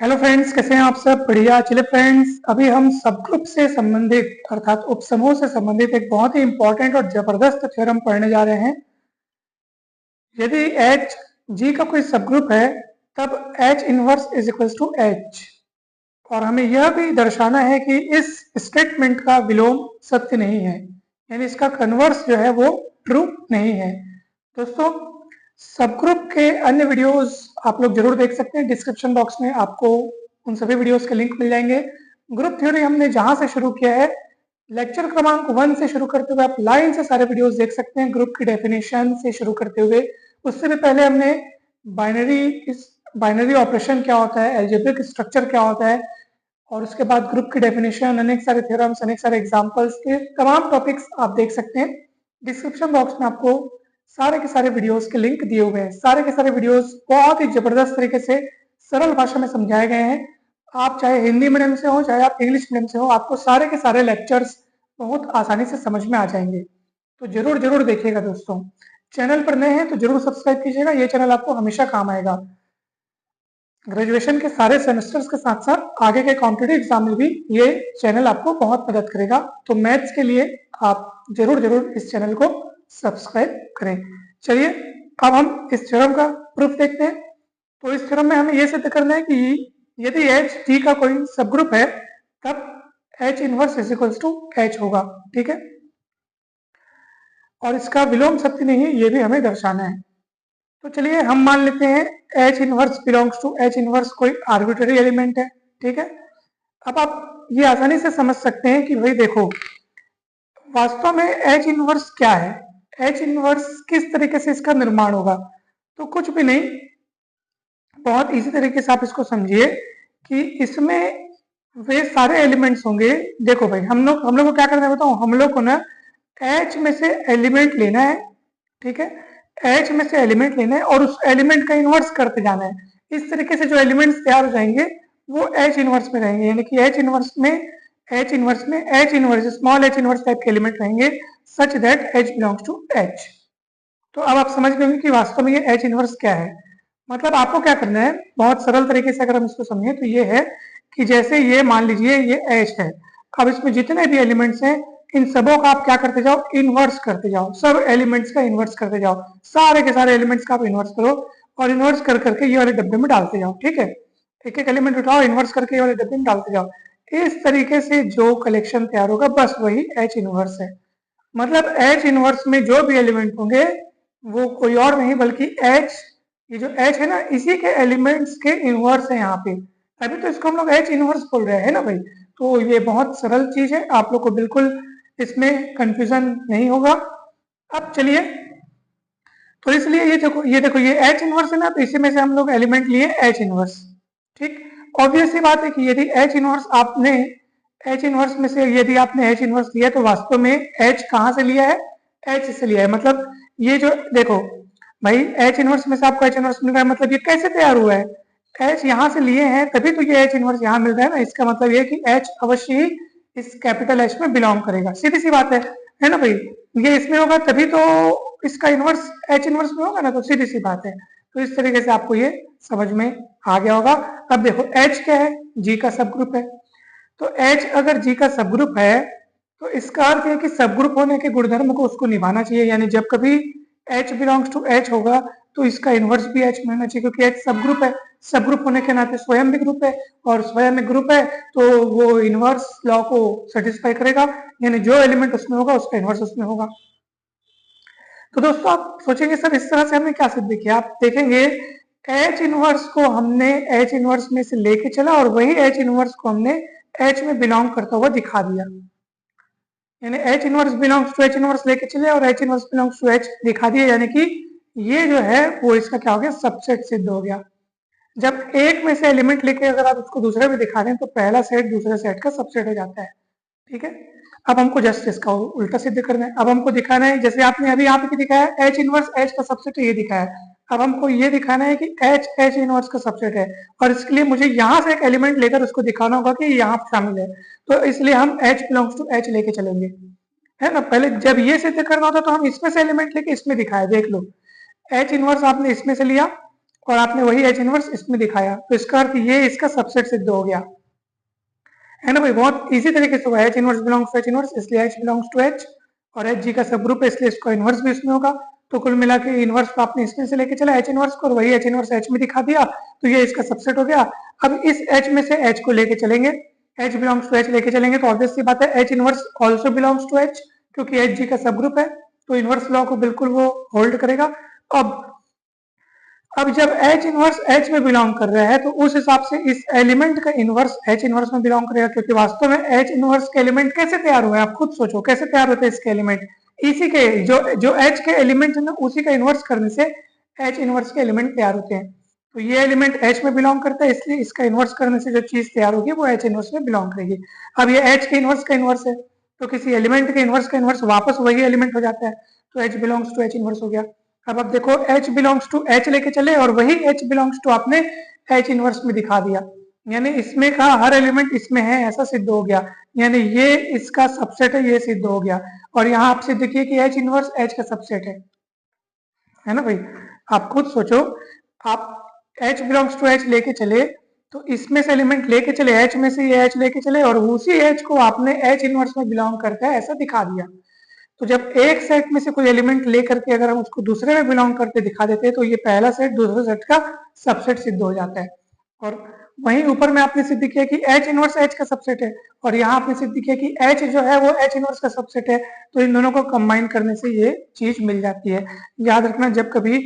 Hello friends, कैसे हैं आप सब? बढ़िया। चलिए फ्रेंड्स, अभी हम सब ग्रुप से संबंधित अर्थात उपसमूह से संबंधित एक बहुत ही इंपॉर्टेंट और जबरदस्त थ्योरम पढ़ने जा रहे हैं। यदि एच जी का कोई सब ग्रुप है तब H inverse is equals to H, और हमें यह भी दर्शाना है कि इस स्टेटमेंट का विलोम सत्य नहीं है, यानी इसका कन्वर्स जो है वो ट्रू नहीं है। दोस्तों, सब ग्रुप के अन्य वीडियोस आप लोग जरूर देख सकते हैं। डिस्क्रिप्शन बॉक्स में आपको उन सभी वीडियोस के लिंक मिल जाएंगे। ग्रुप थ्योरी हमने जहां से शुरू किया है, लेक्चर क्रमांक 1 से शुरू करते हुए आप लाइन से सारे वीडियोस देख सकते हैं। ग्रुप की डेफिनेशन से शुरू करते हुए, उससे भी पहले हमने बाइनरी ऑपरेशन क्या होता है, एल्जेब्रिक स्ट्रक्चर क्या होता है, और उसके बाद ग्रुप की डेफिनेशन, अनेक सारे थ्योरम्स, अनेक सारे एग्जांपल्स के तमाम टॉपिक्स आप देख सकते हैं। डिस्क्रिप्शन बॉक्स में आपको सारे के सारे वीडियोस के लिंक दिए हुए हैं। सारे के सारे वीडियोस बहुत ही जबरदस्त तरीके से सरल भाषा में समझाए गए हैं। आप चाहे हिंदी मीडियम से हो, चाहे आप इंग्लिश मीडियम से हो, आपको सारे के सारे लेक्चर्स बहुत आसानी से समझ में आ जाएंगे। तो जरूर जरूर देखिएगा दोस्तों। चैनल पर नए हैं तो जरूर सब्सक्राइब कीजिएगा, ये चैनल आपको हमेशा काम आएगा। ग्रेजुएशन के सारे सेमेस्टर्स के साथ साथ आगे के कॉम्पिटिटिव एग्जाम में भी ये चैनल आपको बहुत मदद करेगा। तो मैथ्स के लिए आप जरूर जरूर इस चैनल को सब्सक्राइब करें। चलिए, अब हम इस थ्योरम का प्रूफ देखते हैं। तो इस थ्योरम में हमें यह सिद्ध करना है कि यदि एच टी का कोई सब ग्रुप है तब H inverse is equals to H होगा। ठीक है, और इसका विलोम सत्य नहीं है, ये भी हमें दर्शाना है। तो चलिए हम मान लेते हैं H inverse belongs to H inverse कोई आर्बिट्ररी एलिमेंट है। ठीक है, अब आप ये आसानी से समझ सकते हैं कि भाई देखो, वास्तव में एच इनवर्स क्या है, एच इनवर्स किस तरीके से इसका निर्माण होगा। तो कुछ भी नहीं, बहुत इजी तरीके से आप इसको समझिए कि इसमें वे सारे एलिमेंट्स होंगे। देखो भाई, हम लोग को क्या करना है बताओ, हम लोग को ना एच में से एलिमेंट लेना है। ठीक है, एच में से एलिमेंट लेना है और उस एलिमेंट का इन्वर्स करते जाना है। इस तरीके से जो एलिमेंट्स तैयार हो जाएंगे वो एच इनवर्स में रहेंगे, यानी कि एच इनवर्स में H inverse small H inverse type के एलिमेंट रहेंगे such that H belongs to H. तो अब आप समझ गए कि वास्तव में ये एच इनवर्स क्या है। मतलब आपको क्या करना है, बहुत सरल तरीके से अगर हम इसको समझें तो ये है कि जैसे ये मान लीजिए ये एच है, अब इसमें जितने भी एलिमेंट्स हैं इन सबों का आप क्या करते जाओ, इन्वर्स करते जाओ। सब एलिमेंट्स का इन्वर्स करते जाओ, सारे के सारे एलिमेंट्स का आप इन्वर्स करो और इन्वर्स कर करके ये वाले डब्बे में डालते जाओ। ठीक है, एक एक एलिमेंट उठाओ, इन्वर्स करके ये वाले डब्बे में डालते जाओ। इस तरीके से जो कलेक्शन तैयार होगा बस वही एच इनवर्स है। मतलब एच इनवर्स में जो भी एलिमेंट होंगे वो कोई और नहीं बल्कि एच, ये जो एच है ना, इसी के एलिमेंट्स के इनवर्स है यहाँ पे, तभी तो इसको हम लोग एच इनवर्स बोल रहे हैं ना भाई। तो ये बहुत सरल चीज है, आप लोग को बिल्कुल इसमें कंफ्यूजन नहीं होगा। अब चलिए, तो इसलिए ये देखो ये एच इनवर्स है ना, तो इसी में से हम लोग एलिमेंट लिए एच इनवर्स। ठीक, ऑब्वियस सी बात है कि यदि एच इनवर्स आपने एच इनवर्स में से यदि आपने एच इनवर्स लिया तो वास्तव में एच कहाँ से लिया है, एच से लिया है। मतलब ये जो देखो भाई, एच इनवर्स में से आपको एच इनवर्स मिल रहा है, मतलब ये कैसे तैयार हुआ है, एच यहाँ से लिए हैं तभी तो ये एच इनवर्स यहाँ मिल रहा है ना। इसका मतलब ये कि एच अवश्य ही इस कैपिटल एच में बिलोंग करेगा, सीधी सी बात है ना भाई। ये इसमें होगा तभी तो इसका इनवर्स एच इनवर्स में होगा ना, तो सीधी सी बात है। तो इस तरीके से आपको ये समझ में आ गया होगा। अब देखो एच क्या है, जी का सब ग्रुप है। तो एच अगर जी का सब ग्रुप है तो इसका अर्थ है कि सब ग्रुप होने के गुणधर्म को उसको निभाना चाहिए, यानी जब कभी एच बिलोंग्स टू एच होगा तो इसका इनवर्स भी एच में होना चाहिए, क्योंकि एच सब ग्रुप है। सब ग्रुप होने के नाते स्वयं भी ग्रुप है, और स्वयं में ग्रुप है तो वो इनवर्स लॉ को सेटिस्फाई करेगा, यानी जो एलिमेंट उसमें होगा उसका इनवर्स उसमें होगा। तो दोस्तों आप सोचेंगे सर इस तरह से हमने क्या सिद्ध किया, आप देखेंगे एच इनवर्स को हमने एच इनवर्स में से लेके चला और वही एच इनवर्स को हमने एच में बिलोंग करता हुआ दिखा दिया, यानी H inverse belongs to H inverse लेके चले और H inverse belongs to H दिखा दिया, यानी कि ये जो है वो इसका क्या हो गया, सबसेट सिद्ध हो गया। जब एक में से एलिमेंट लेके अगर आप उसको दूसरे में दिखा दें तो पहला सेट दूसरे सेट का सबसेट हो जाता है। ठीक है, अब हमको जस्ट इसका उल्टा सिद्ध करना है। अब हमको दिखाना है, जैसे आपने अभी यहाँ पे दिखाया एच इनवर्स एच का सबसेट ये दिखाया है, अब हमको ये दिखाना है कि एच एच इनवर्स का सबसेट है, और इसके लिए मुझे यहाँ से एक एलिमेंट लेकर उसको दिखाना होगा कि यहाँ शामिल है। तो इसलिए हम एच बिलोंग्स टू एच लेके चलेंगे, है ना। पहले जब ये सिद्ध करना होता तो हम इसमें से एलिमेंट लेके इसमें दिखाए, देख लो एच इनवर्स आपने इसमें से लिया, और आपने वही H इनवर्स इसमें दिखाया, तो इसका अर्थ ये इसका सबसेट सिद्ध हो गया, है ना भाई। बहुत इजी तरीके से हुआ, H inverse belongs to H inverse, इसलिए H बिलोंग्स टू H, और H जी का सब ग्रुप है इसलिए इसका इनवर्स भी इसमें होगा। तो कुल मिला के इनवर्स को आपने इसमें से लेके चला H इनवर्स को, और वही H इनवर्स H में दिखा दिया, तो ये इसका सबसेट हो गया। अब इस H में से H को लेके चलेंगे, H बिलोंग्स टू H लेके चलेंगे, तो ऑब्वियस सी बात है H inverse also belongs to H, क्योंकि H जी का सब ग्रुप है, तो इनवर्स लॉ को बिल्कुल वो होल्ड करेगा। अब जब H इनवर्स H में बिलोंग कर रहा है, तो उस हिसाब से इस एलिमेंट का इनवर्स H इनवर्स में बिलोंग करेगा, क्योंकि वास्तव में H इनवर्स के एलिमेंट कैसे तैयार हुए, आप खुद सोचो कैसे तैयार होते हैं इसके एलिमेंट। इसी के जो H के एलिमेंट है ना, उसी का इनवर्स करने से H इनवर्स के एलिमेंट तैयार होते हैं। तो ये एलिमेंट H में बिलोंग करता है, इसलिए इसका इनवर्स करने से जो चीज तैयार होगी वो H इनवर्स में बिलोंग करेगी। अब ये H के इनवर्स का इनवर्स है, तो किसी एलिमेंट के इनवर्स का इनवर्स वापस वही एलिमेंट हो जाता है, तो H belongs to H inverse हो गया। अब आप देखो H बिलोंग्स टू H लेके चले, और वही H बिलोंग्स टू आपने H इनवर्स में दिखा दिया, यानी इसमें का हर एलिमेंट इसमें है ऐसा सिद्ध हो गया, यानी ये इसका सबसेट है, ये सिद्ध हो गया। और यहाँ आप सिद्ध किए कि H इनवर्स H का सबसेट है ना भाई। आप खुद सोचो, आप H बिलोंग्स टू H लेके चले, तो इसमें से एलिमेंट लेके चले, H में से ये H लेके चले, और उसी H को आपने H इनवर्स में बिलोंग करता है ऐसा दिखा दिया। तो जब एक सेट में से कोई एलिमेंट लेकर के अगर हम उसको दूसरे में बिलोंग करते दिखा देते हैं, तो ये पहला सेट दूसरे सेट का सबसेट सिद्ध हो जाता है। और वहीं ऊपर में आपने सिद्ध किया कि H इनवर्स H का सबसेट है, और यहाँ आपने सिद्ध किया कि H जो है वो H इनवर्स का सबसेट है, तो इन दोनों को कंबाइन करने से ये चीज मिल जाती है। याद रखना, जब कभी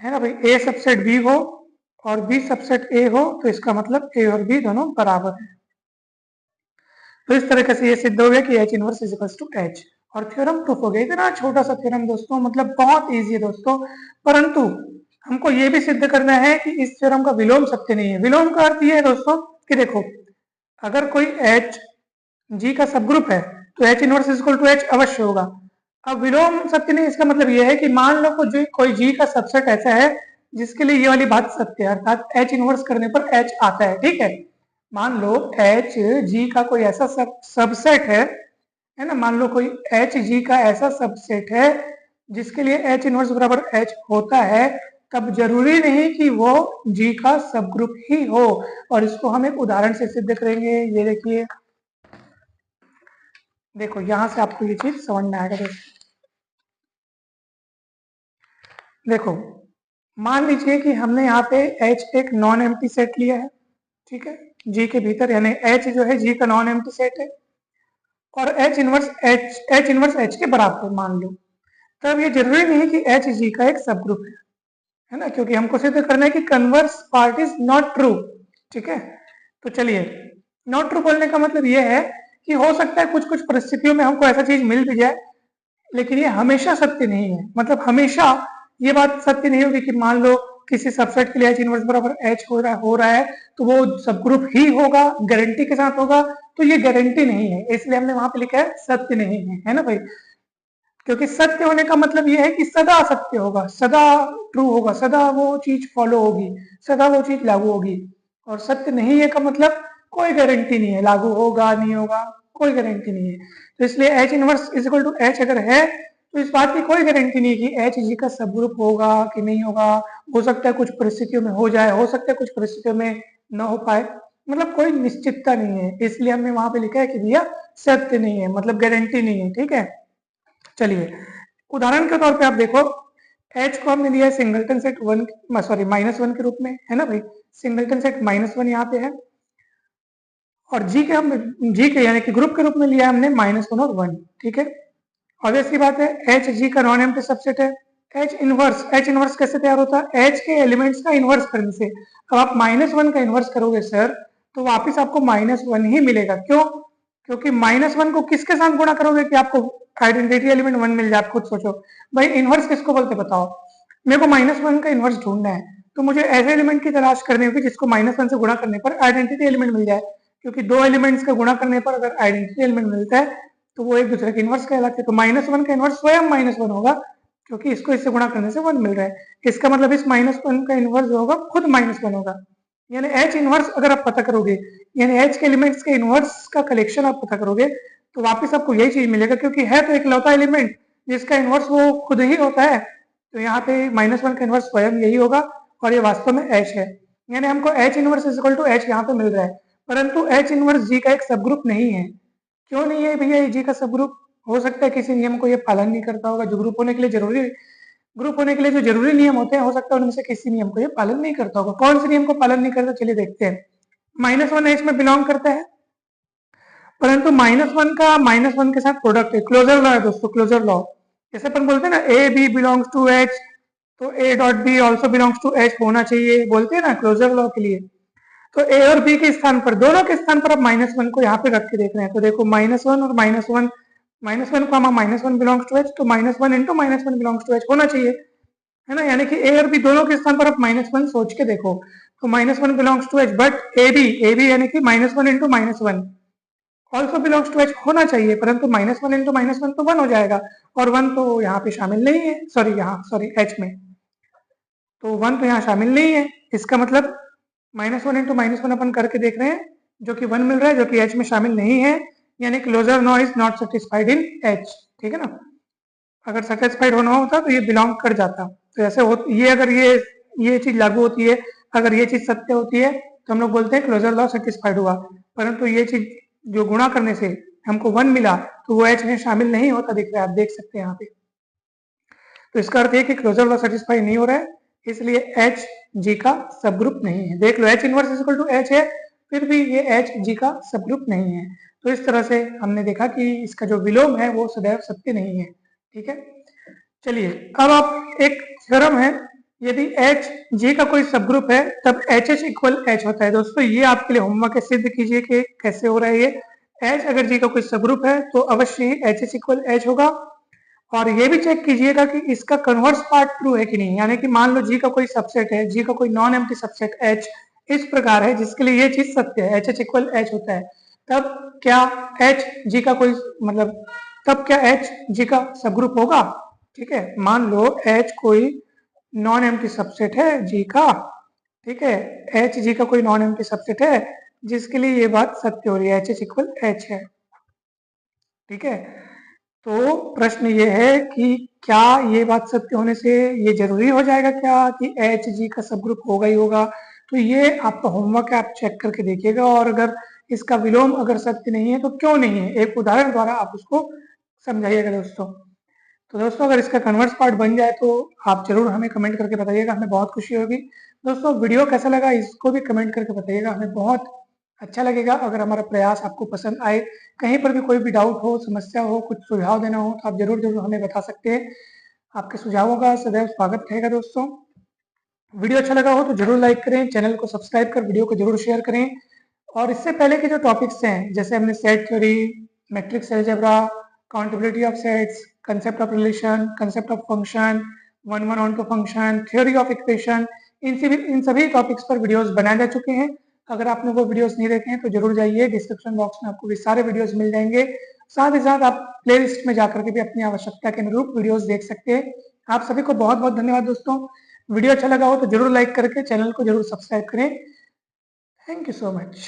है ना भाई A सबसेट B हो और B सबसेट A हो, तो इसका मतलब A और B दोनों बराबर है। तो इस तरीके से ये सिद्ध हो गया कि H inverse is equals to H, और थ्योरम प्रूफ हो गया। इतना छोटा सा थ्योरम दोस्तों, मतलब बहुत इजी है दोस्तों, परंतु हमको ये भी सिद्ध करना है कि इस थ्योरम का विलोम सत्य नहीं है। विलोम का अर्थ ये है दोस्तों कि देखो, अगर कोई H G का सब ग्रुप है, तो H inverse is equal to H अवश्य होगा। अब विलोम सत्य नहीं, इसका मतलब ये है कि मान लो कोई G का सबसेट ऐसा है जिसके लिए ये वाली बात सत्य है, अर्थात H इनवर्स करने पर H आता है, ठीक है। मान लो H G का कोई ऐसा सबसेट है ना, मान लो कोई H G का ऐसा सबसेट है जिसके लिए H इनवर्स बराबर H होता है, तब जरूरी नहीं कि वो G का सब ग्रुप ही हो, और इसको हम एक उदाहरण से सिद्ध करेंगे। ये देखिए, देखो यहां से आपको ये चीज समझ में आएगा। देखो मान लीजिए कि हमने यहाँ पे H एक नॉन एम्प्टी सेट लिया है, ठीक है, G के भीतर, यानी H जो है G का नॉन एम्प्टी सेट है, और H इनवर्स H के बराबर मान लो, तब ये जरूरी नहीं कि H G का एक सब ग्रुप है ना, क्योंकि हमको सिद्ध करना है कि converse part is not true, ठीक है। तो चलिए, नॉट ट्रू बोलने का मतलब ये है कि हो सकता है कुछ कुछ परिस्थितियों में हमको ऐसा चीज मिल भी जाए, लेकिन ये हमेशा सत्य नहीं है। मतलब हमेशा ये बात सत्य नहीं होगी कि मान लो किसी सबसेट के लिए H इनवर्स बराबर H हो रहा है, तो वो सब ग्रुप ही होगा, गारंटी के साथ होगा, तो ये गारंटी नहीं है, इसलिए हमने वहां पे लिखा है सत्य नहीं है ना भाई। क्योंकि सत्य होने का मतलब ये है कि सदा सत्य होगा, सदा ट्रू होगा, सदा वो चीज फॉलो होगी, सदा वो चीज लागू होगी। और सत्य नहीं है का मतलब कोई गारंटी नहीं है, लागू होगा नहीं होगा, कोई गारंटी नहीं है। तो इसलिए H inverse is equal to H अगर है, तो इस बात की कोई गारंटी नहीं कि H G का सब ग्रुप होगा कि नहीं होगा। हो सकता है कुछ परिस्थितियों में हो जाए, हो सकता है कुछ परिस्थितियों में न हो पाए, मतलब कोई निश्चितता नहीं है, इसलिए हमने वहां पे लिखा है कि भैया सत्य नहीं है, मतलब गारंटी नहीं है, ठीक है। चलिए उदाहरण के तौर पे आप देखो, H को हमने लिया है सिंगलटन सेट -1 के रूप में, है ना भाई, सिंगलटन सेट -1 यहाँ पे है, और G के यानी कि ग्रुप के रूप में लिया हमने -1 और 1, ठीक है। ऑब्वियसली बात है H G का नॉन एम्प्टी सबसेट है। H इनवर्स कैसे तैयार होता है? H के एलिमेंट्स का इनवर्स करने से। अब आप -1 का इनवर्स करोगे सर, तो वापिस आपको -1 ही मिलेगा। क्यों? क्योंकि -1 को किसके साथ गुणा करोगे कि आपको आइडेंटिटी एलिमेंट 1 मिल जाए। आप खुद सोचो भाई, इनवर्स किसको बोलते बताओ। मेरे को -1 का इनवर्स ढूंढना है, तो मुझे ऐसे एलिमेंट की तलाश करनी होगी जिसको -1 से गुणा करने पर आइडेंटिटी एलिमेंट मिल जाए, क्योंकि दो एलिमेंट्स का गुणा करने पर अगर आइडेंटिटी एलिमेंट मिलता है तो वो एक दूसरे के इनवर्स कहलाते हैं। तो -1 का इनवर्स स्वयं -1 होगा, क्योंकि इसको इससे गुणा करने से 1 मिल रहा है। इसका मतलब इस -1 का इनवर्स जो होगा खुद -1 होगा। यानी H इनवर्स अगर आप पता करोगे, यानी H के एलिमेंट्स के इनवर्स का कलेक्शन आप पता करोगे, तो वापस आपको यही चीज मिलेगा, क्योंकि है तो इकलौता एलिमेंट जिसका इनवर्स वो खुद ही होता है। तो यहाँ पे -1 का इनवर्स स्वयं यही होगा, और ये वास्तव में H है, यानी हमको H inverse is equal to H यहाँ पे मिल रहा है, परंतु H इनवर्स G का एक सब ग्रुप नहीं है। क्यों नहीं है भैया G का सब ग्रुप? हो सकता है किसी नियम को ये पालन नहीं करता होगा, जो ग्रुप होने के लिए जो जरूरी नियम होते हैं, हो सकता है उनमें से किसी नियम को ये पालन नहीं करता होगा। कौन से नियम को पालन नहीं करता, चलिए देखते हैं। -1 में बिलोंग करता है, परंतु -1 का -1 के साथ प्रोडक्ट है, क्लोजर लॉ है दोस्तों, क्लोजर लॉ। जैसे अपन बोलते हैं ना A B belongs to H, तो A dot B also belongs to H होना चाहिए, बोलते हैं ना क्लोजर लॉ के लिए। तो ए और बी के स्थान पर, दोनों के स्थान पर आप -1 को यहाँ पे रख के देख रहे हैं, तो देखो -1 और -1 को हम -1 बिलोंग्स टू एच, तो -1 इंटू -1 बिलोंग्स टू एच होना चाहिए, है ना। यानी कि ए और बी दोनों के स्थान पर आप -1 सोच के देखो, तो -1 belongs to H, but A B यानी कि -1 into -1 also belongs to H होना चाहिए, परंतु -1 इंटू -1 तो 1 हो जाएगा, और 1 तो यहाँ पे शामिल नहीं है, सॉरी एच में, तो 1 तो यहाँ शामिल नहीं है। इसका मतलब -1 इंटू -1 अपन करके देख रहे हैं, जो कि 1 मिल रहा है, जो कि एच में शामिल नहीं है, यानी closure law is not satisfied in H, ठीक है ना। अगर सेटिस्फाइड होना होता तो ये बिलोंग कर जाता, तो ऐसे हो, ये अगर ये चीज लागू होती है, अगर ये चीज सत्य होती है तो हम लोग बोलते हैं क्लोजर लॉ सेटिस्फाइड हुआ, परंतु ये चीज जो गुणा करने से हमको 1 मिला, तो वो एच में शामिल नहीं होता, दिख रहा है, आप देख सकते हैं यहाँ पे। तो इसका अर्थ है कि क्लोजर लॉ सेटिस्फाई नहीं हो रहा है, इसलिए एच जी का सब ग्रुप नहीं है। देख लो H inverse equal to H है, फिर भी ये एच जी का सब ग्रुप नहीं है। तो इस तरह से हमने देखा कि इसका जो विलोम है वो सदैव सत्य नहीं है, ठीक है। चलिए अब आप एक थ्योरम है, यदि एच जी का कोई सब ग्रुप है तब एच एच इक्वल एच होता है। दोस्तों ये आपके लिए होमवर्क है, सिद्ध कीजिए कि कैसे हो रहा है ये। एच अगर जी का कोई सब ग्रुप है तो अवश्य ही एच एच इक्वल एच होगा, और ये भी चेक कीजिएगा कि इसका कन्वर्स पार्ट ट्रू है कि नहीं, यानी कि मान लो जी का कोई सबसेट है, जी का कोई नॉन एम्प्टी सबसेट एच इस प्रकार है जिसके लिए ये चीज सत्य है, एच एच इक्वल एच होता है, तब क्या एच जी का कोई मतलब तब क्या एच जी का सब ग्रुप होगा, ठीक है। मान लो एच कोई नॉन एम्प्टी सबसेट है जी का, ठीक है, एच जी का कोई नॉन एम्प्टी सबसेट है जिसके लिए ये बात सत्य हो रही है, एच एच इक्वल एच है, ठीक है। तो प्रश्न ये है कि क्या ये बात सत्य होने से ये जरूरी हो जाएगा क्या कि एच जी का सब ग्रुप होगा ही होगा? तो ये आपका होमवर्क है, आप चेक करके देखिएगा, और अगर इसका विलोम अगर सत्य नहीं है तो क्यों नहीं है, एक उदाहरण द्वारा आप उसको समझाइएगा दोस्तों। तो दोस्तों अगर इसका कन्वर्स पार्ट बन जाए तो आप जरूर हमें कमेंट करके बताइएगा, हमें बहुत खुशी होगी। दोस्तों वीडियो कैसा लगा इसको भी कमेंट करके बताइएगा, हमें बहुत अच्छा लगेगा अगर हमारा प्रयास आपको पसंद आए। कहीं पर भी कोई भी डाउट हो, समस्या हो, कुछ सुझाव देना हो तो आप जरूर हमें बता सकते हैं, आपके सुझावों का सदैव स्वागत रहेगा। दोस्तों वीडियो अच्छा लगा हो तो जरूर लाइक करें, चैनल को सब्सक्राइब कर वीडियो को जरूर शेयर करें, और इससे पहले के जो टॉपिक्स हैं जैसे हमने set theory, matrix algebra, countability of sets, concept of relation, concept of function, one one onto function, theory of equation, इन सभी टॉपिक्स पर वीडियोस बनाए जा चुके हैं। अगर आपने वो वीडियोस नहीं देखे हैं तो जरूर जाइए, डिस्क्रिप्शन बॉक्स में आपको भी सारे वीडियोस मिल जाएंगे। साथ ही साथ आप प्लेलिस्ट में जाकर के भी अपनी आवश्यकता के अनुरूप वीडियोस देख सकते हैं। आप सभी को बहुत बहुत धन्यवाद दोस्तों। वीडियो अच्छा लगा हो तो जरूर लाइक करके चैनल को जरूर सब्सक्राइब करें। Thank you so much.